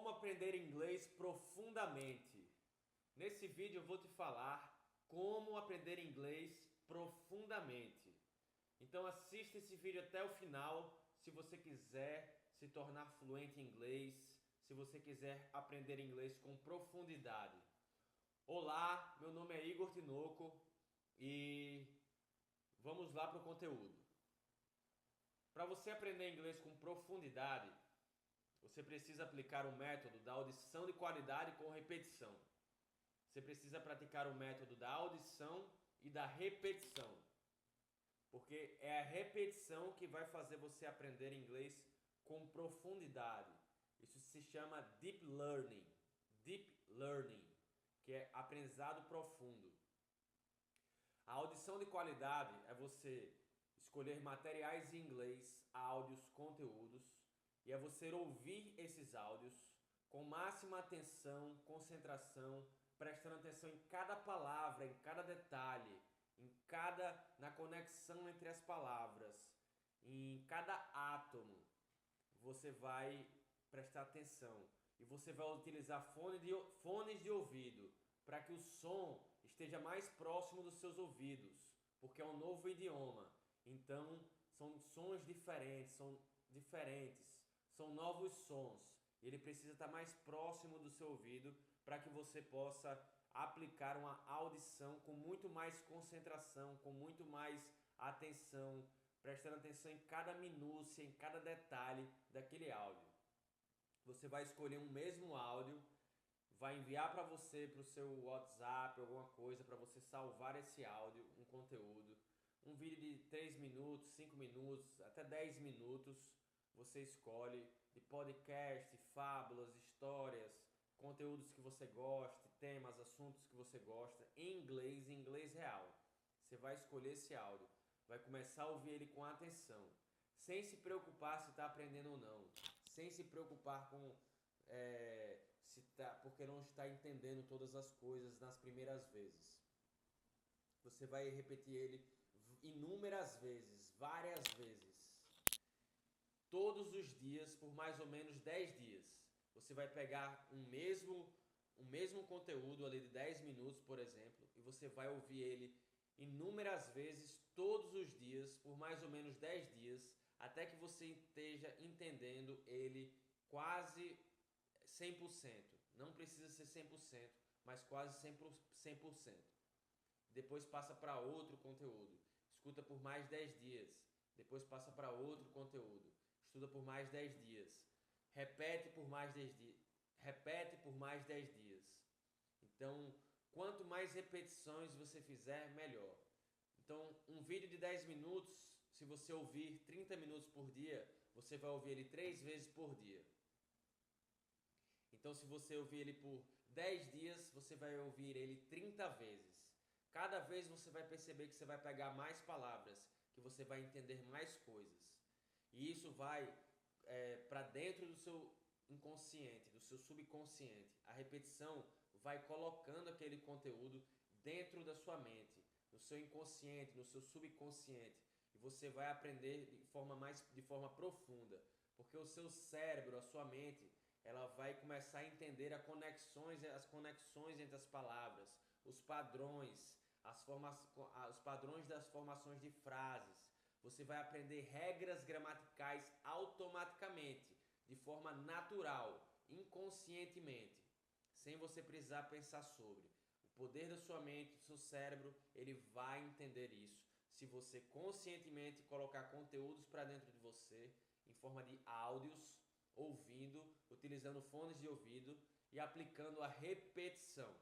Como aprender inglês profundamente. Nesse vídeo eu vou te falar como aprender inglês profundamente. Então assista esse vídeo até o final se você quiser se tornar fluente em inglês, se você quiser aprender inglês com profundidade. Olá, meu nome é Igor Tinoco e vamos lá para o conteúdo. Para você aprender inglês com profundidade, você precisa aplicar o método da audição de qualidade com repetição. Você precisa praticar o método da audição e da repetição. Porque é a repetição que vai fazer você aprender inglês com profundidade. Isso se chama Deep Learning. Deep Learning, que é aprendizado profundo. A audição de qualidade é você escolher materiais em inglês, áudios, conteúdos, e é você ouvir esses áudios com máxima atenção, concentração, prestando atenção em cada palavra, em cada detalhe, na conexão entre as palavras, em cada átomo. Você vai prestar atenção e você vai utilizar fones de ouvido para que o som esteja mais próximo dos seus ouvidos, porque é um novo idioma. Então, são sons diferentes, são novos sons. Ele precisa estar mais próximo do seu ouvido para que você possa aplicar uma audição com muito mais concentração, com muito mais atenção, prestando atenção em cada minúcia, em cada detalhe daquele áudio. Você vai escolher um mesmo áudio, vai enviar para você, para o seu WhatsApp, alguma coisa, para você salvar esse áudio, um conteúdo. Um vídeo de 3 minutos, 5 minutos, até 10 minutos, você escolhe, de podcast, fábulas, histórias, conteúdos que você gosta, temas, assuntos que você gosta, em inglês real. Você vai escolher esse áudio, vai começar a ouvir ele com atenção, sem se preocupar se está aprendendo ou não, sem se preocupar com porque não está entendendo todas as coisas nas primeiras vezes. Você vai repetir ele inúmeras vezes, várias vezes, todos os dias, por mais ou menos 10 dias. Você vai pegar um mesmo conteúdo ali de 10 minutos, por exemplo, e você vai ouvir ele inúmeras vezes, todos os dias, por mais ou menos 10 dias, até que você esteja entendendo ele quase 100%. Não precisa ser 100%, mas quase 100%. Depois passa para outro conteúdo. Escuta por mais 10 dias. Depois passa para outro conteúdo. Estuda por mais 10 dias. Repete por mais 10 dias. Repete por mais 10 dias. Então, quanto mais repetições você fizer, melhor. Então, um vídeo de 10 minutos, se você ouvir 30 minutos por dia, você vai ouvir ele 3 vezes por dia. Então, se você ouvir ele por 10 dias, você vai ouvir ele 30 vezes. Cada vez você vai perceber que você vai pegar mais palavras, que você vai entender mais coisas. E isso vai para dentro do seu inconsciente, do seu subconsciente. A repetição vai colocando aquele conteúdo dentro da sua mente, no seu inconsciente, no seu subconsciente. E você vai aprender de forma profunda, porque o seu cérebro, a sua mente, ela vai começar a entender as conexões entre as palavras, os padrões, os padrões das formações de frases. Você vai aprender regras gramaticais automaticamente, de forma natural, inconscientemente, sem você precisar pensar sobre. O poder da sua mente, do seu cérebro, ele vai entender isso. Se você conscientemente colocar conteúdos para dentro de você, em forma de áudios, ouvindo, utilizando fones de ouvido e aplicando a repetição.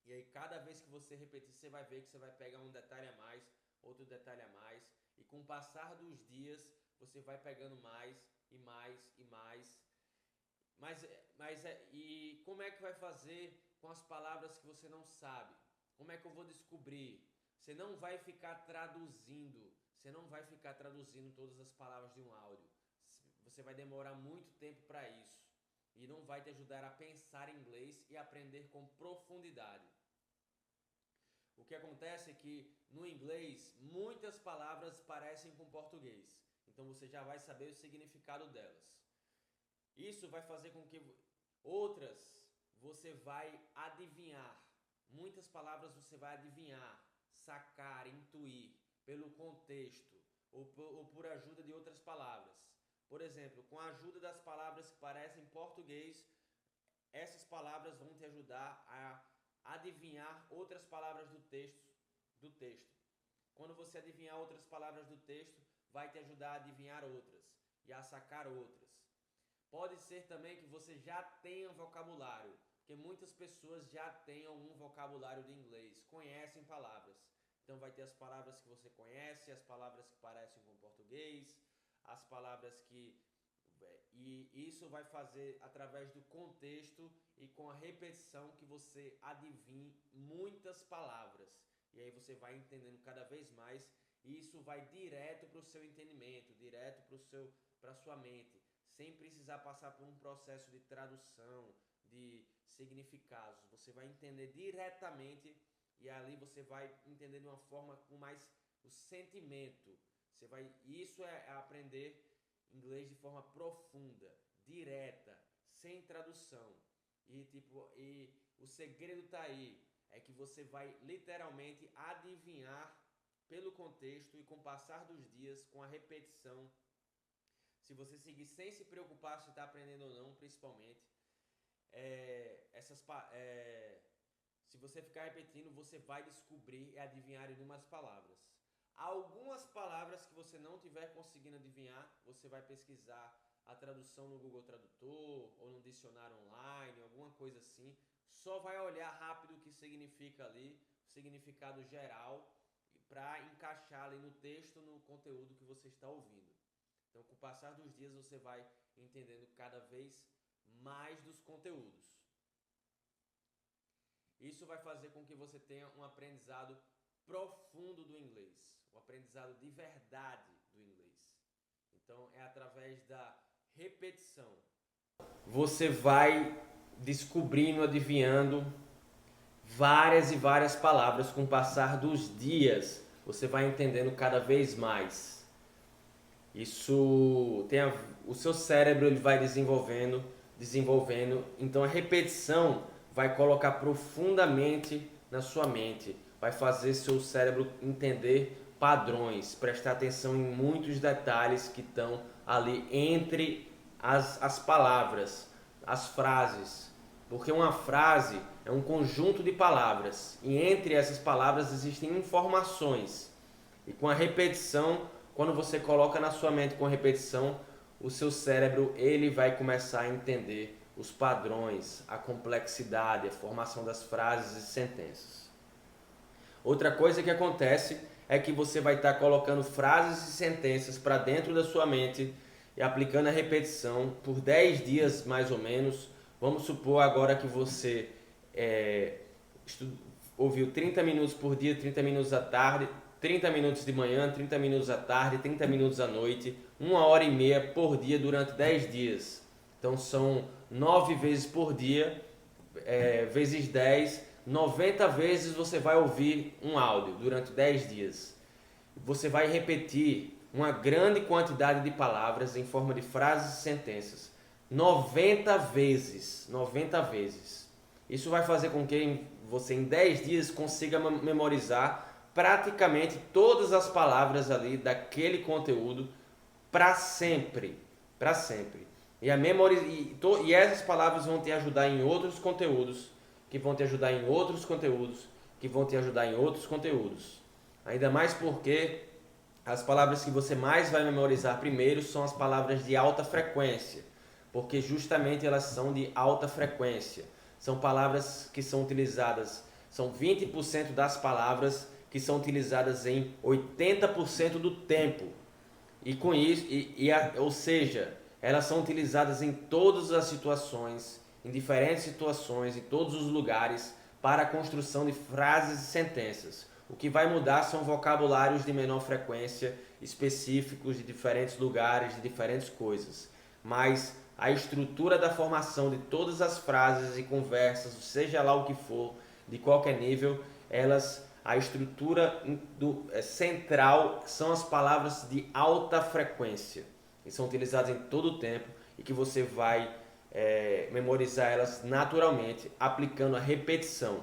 E aí cada vez que você repetir, você vai ver que você vai pegar um detalhe a mais, outro detalhe a mais, e com o passar dos dias, você vai pegando mais e mais e mais. E como é que vai fazer com as palavras que você não sabe? Como é que eu vou descobrir? Você não vai ficar traduzindo todas as palavras de um áudio. Você vai demorar muito tempo para isso e não vai te ajudar a pensar em inglês e aprender com profundidade. O que acontece é que no inglês muitas palavras parecem com português, então você já vai saber o significado delas. Isso vai fazer com que Outras você vai adivinhar. Muitas palavras você vai adivinhar, sacar, intuir pelo contexto ou por ajuda de outras palavras. Por exemplo, com a ajuda das palavras que parecem português, essas palavras vão te ajudar a adivinhar outras palavras do texto. Quando você adivinhar outras palavras do texto, vai te ajudar a adivinhar outras e a sacar outras. Pode ser também que você já tenha vocabulário, porque muitas pessoas já têm algum vocabulário de inglês, conhecem palavras. Então vai ter as palavras que você conhece, as palavras que parecem com português, as palavras que... E isso vai fazer através do contexto e com a repetição que você adivinhe muitas palavras. E aí você vai entendendo cada vez mais e isso vai direto para o seu entendimento, direto para a sua mente, sem precisar passar por um processo de tradução, de significados. Você vai entender diretamente e ali você vai entender de uma forma com mais o sentimento. Isso é aprender inglês de forma profunda, direta, sem tradução. E o segredo está aí, é que você vai literalmente adivinhar pelo contexto e com o passar dos dias, com a repetição. Se você seguir sem se preocupar se está aprendendo ou não, principalmente, se você ficar repetindo, você vai descobrir e adivinhar inúmeras palavras. Algumas palavras que você não estiver conseguindo adivinhar, você vai pesquisar a tradução no Google Tradutor ou no dicionário online, alguma coisa assim. Só vai olhar rápido o que significa ali, o significado geral, para encaixar ali no texto, no conteúdo que você está ouvindo. Então, com o passar dos dias, você vai entendendo cada vez mais dos conteúdos. Isso vai fazer com que você tenha um aprendizado profundo do inglês, um aprendizado de verdade do inglês. Então, é através da repetição. Você vai descobrindo, adivinhando várias e várias palavras com o passar dos dias. Você vai entendendo cada vez mais. O seu cérebro ele vai desenvolvendo. Então a repetição vai colocar profundamente na sua mente, vai fazer seu cérebro entender padrões, prestar atenção em muitos detalhes que estão ali entre as palavras, as frases, porque uma frase é um conjunto de palavras e entre essas palavras existem informações e com a repetição, quando você coloca na sua mente com a repetição, o seu cérebro ele vai começar a entender os padrões, a complexidade, a formação das frases e sentenças. Outra coisa que acontece é que você vai estar colocando frases e sentenças para dentro da sua mente e aplicando a repetição por 10 dias mais ou menos. Vamos supor agora que você ouviu 30 minutos por dia, 30 minutos à tarde, 30 minutos de manhã, 30 minutos à tarde, 30 minutos à noite, 1h30 por dia durante 10 dias. Então são 9 vezes por dia, vezes 10, 90 vezes você vai ouvir um áudio durante 10 dias. Você vai repetir uma grande quantidade de palavras em forma de frases e sentenças. 90 vezes. 90 vezes. Isso vai fazer com que você em 10 dias consiga memorizar praticamente todas as palavras ali daquele conteúdo para sempre. Para sempre. E essas palavras vão te ajudar em outros conteúdos, que vão te ajudar em outros conteúdos, que vão te ajudar em outros conteúdos. Ainda mais porque as palavras que você mais vai memorizar primeiro são as palavras de alta frequência, porque justamente elas são de alta frequência. São palavras que são utilizadas, são 20% das palavras que são utilizadas em 80% do tempo. E com isso, ou seja, elas são utilizadas em todas as situações, em diferentes situações, em todos os lugares, para a construção de frases e sentenças. O que vai mudar são vocabulários de menor frequência, específicos de diferentes lugares, de diferentes coisas. Mas a estrutura da formação de todas as frases e conversas, seja lá o que for, de qualquer nível, a estrutura central são as palavras de alta frequência, que são utilizadas em todo o tempo e que você vai memorizar elas naturalmente, aplicando a repetição.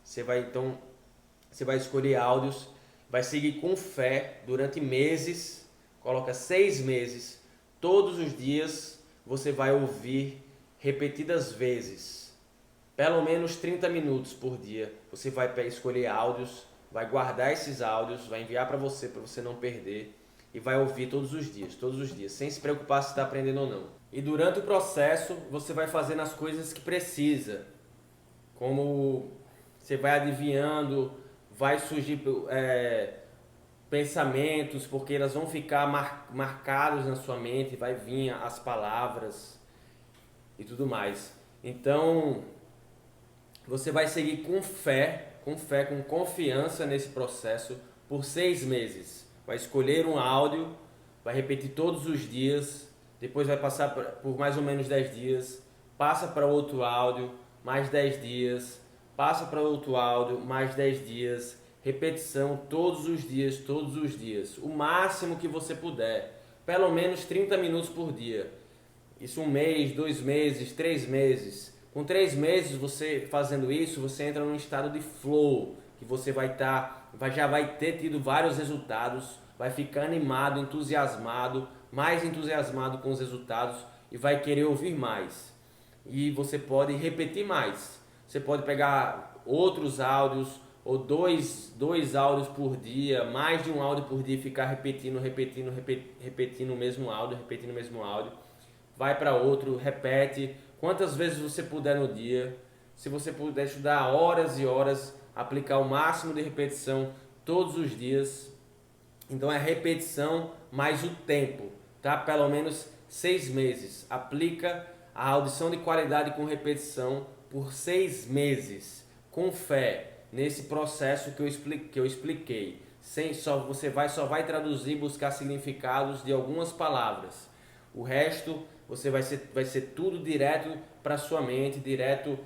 Você vai escolher áudios, vai seguir com fé durante meses, coloca 6 meses, todos os dias você vai ouvir repetidas vezes, pelo menos 30 minutos por dia. Você vai escolher áudios, vai guardar esses áudios, vai enviar para você não perder, e vai ouvir todos os dias, sem se preocupar se está aprendendo ou não. E durante o processo você vai fazendo as coisas que precisa, como você vai adivinhando, vai surgir pensamentos, porque elas vão ficar marcados na sua mente, vai vir as palavras e tudo mais. Então você vai seguir com fé, com confiança nesse processo por 6 meses. Vai escolher um áudio, vai repetir todos os dias, depois vai passar por mais ou menos 10 dias, passa para outro áudio, mais 10 dias, passa para outro áudio, mais 10 dias, repetição todos os dias, o máximo que você puder, pelo menos 30 minutos por dia. Isso 1 mês, 2 meses, 3 meses. Com 3 meses você fazendo isso, você entra num estado de flow, que você já vai ter tido vários resultados, vai ficar animado, entusiasmado, mais entusiasmado com os resultados e vai querer ouvir mais. E você pode repetir mais. Você pode pegar outros áudios ou dois áudios por dia, mais de um áudio por dia, e ficar repetindo o mesmo áudio. Vai para outro, repete quantas vezes você puder no dia. Se você puder estudar horas e horas, aplicar o máximo de repetição todos os dias. Então é repetição mais o tempo, tá? Pelo menos 6 meses. Aplica a audição de qualidade com repetição por 6 meses, com fé, nesse processo que eu expliquei. Você só vai traduzir, buscar significados de algumas palavras. O resto vai ser tudo direto para sua mente, direto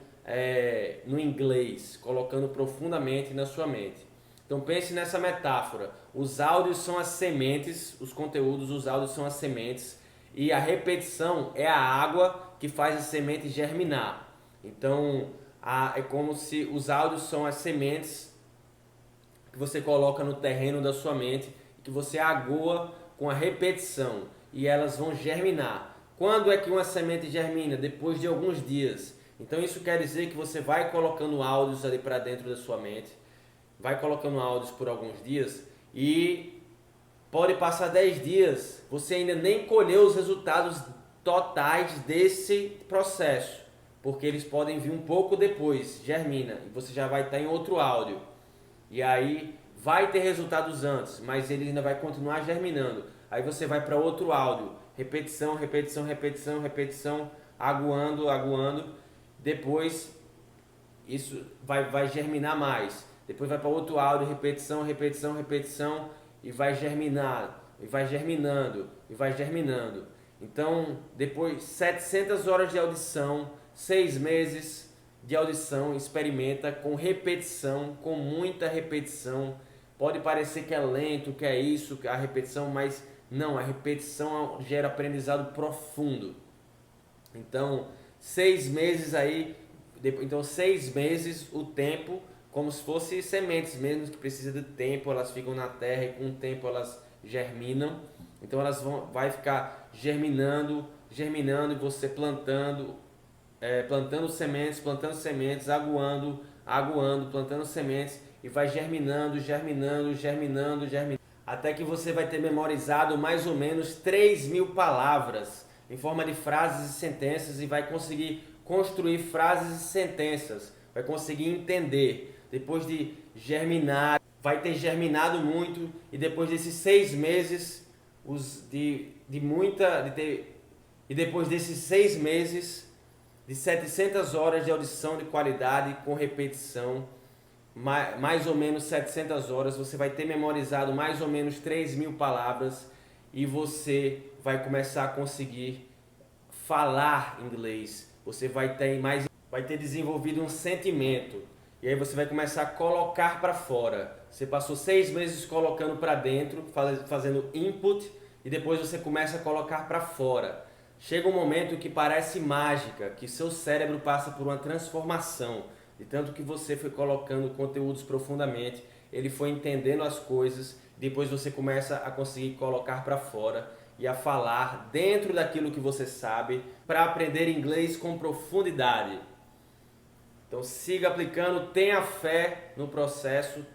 no inglês, colocando profundamente na sua mente. Então pense nessa metáfora. Os áudios são as sementes, os conteúdos, os áudios são as sementes, e a repetição é a água que faz a semente germinar. Então é como se os áudios são as sementes que você coloca no terreno da sua mente, que você agoa com a repetição, e elas vão germinar. Quando é que uma semente germina? Depois de alguns dias. Então isso quer dizer que você vai colocando áudios ali para dentro da sua mente, vai colocando áudios por alguns dias, e pode passar 10 dias, você ainda nem colheu os resultados totais desse processo, porque eles podem vir um pouco depois, germina, e você já vai estar em outro áudio. E aí vai ter resultados antes, mas ele ainda vai continuar germinando. Aí você vai para outro áudio, repetição, aguando. Depois isso vai germinar mais. Depois vai para outro áudio, repetição, e vai germinar, e vai germinando. Então, depois 700 horas de audição, 6 meses de audição, experimenta com repetição, com muita repetição. Pode parecer que é lento, que é isso, que é a repetição, mas não, a repetição gera aprendizado profundo. Então, 6 meses aí, então 6 meses o tempo, como se fosse sementes mesmo, que precisa de tempo, elas ficam na terra e com o tempo elas germinam. Então elas vai ficar germinando, e você plantando sementes, aguando, plantando sementes, e vai germinando, até que você vai ter memorizado mais ou menos 3.000 palavras em forma de frases e sentenças, e vai conseguir construir frases e sentenças, vai conseguir entender. Depois de germinar, vai ter germinado muito, e depois desses 6 meses, e depois desses 6 meses, de 700 horas de audição de qualidade com repetição, mais ou menos 700 horas, você vai ter memorizado mais ou menos 3.000 palavras, e você vai começar a conseguir falar inglês. Você vai ter desenvolvido um sentimento, e aí você vai começar a colocar para fora. Você passou 6 meses colocando para dentro, fazendo input, e depois você começa a colocar para fora. Chega um momento que parece mágica, que seu cérebro passa por uma transformação. De tanto que você foi colocando conteúdos profundamente, ele foi entendendo as coisas, depois você começa a conseguir colocar para fora e a falar dentro daquilo que você sabe para aprender inglês com profundidade. Então siga aplicando, tenha fé no processo,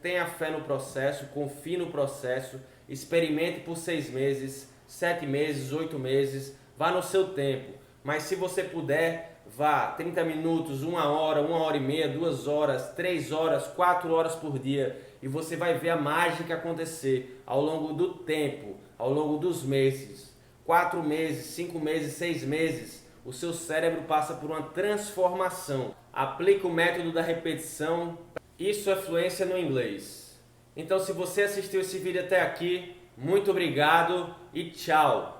confie no processo, experimente por 6 meses, 7 meses, 8 meses, vá no seu tempo. Mas se você puder, vá 30 minutos, 1 hora e meia, 2 horas, 3 horas, 4 horas por dia e você vai ver a mágica acontecer ao longo do tempo, ao longo dos meses. 4 meses, 5 meses, 6 meses, o seu cérebro passa por uma transformação. Aplique o método da repetição. Isso é fluência no inglês. Então, se você assistiu esse vídeo até aqui, muito obrigado e tchau!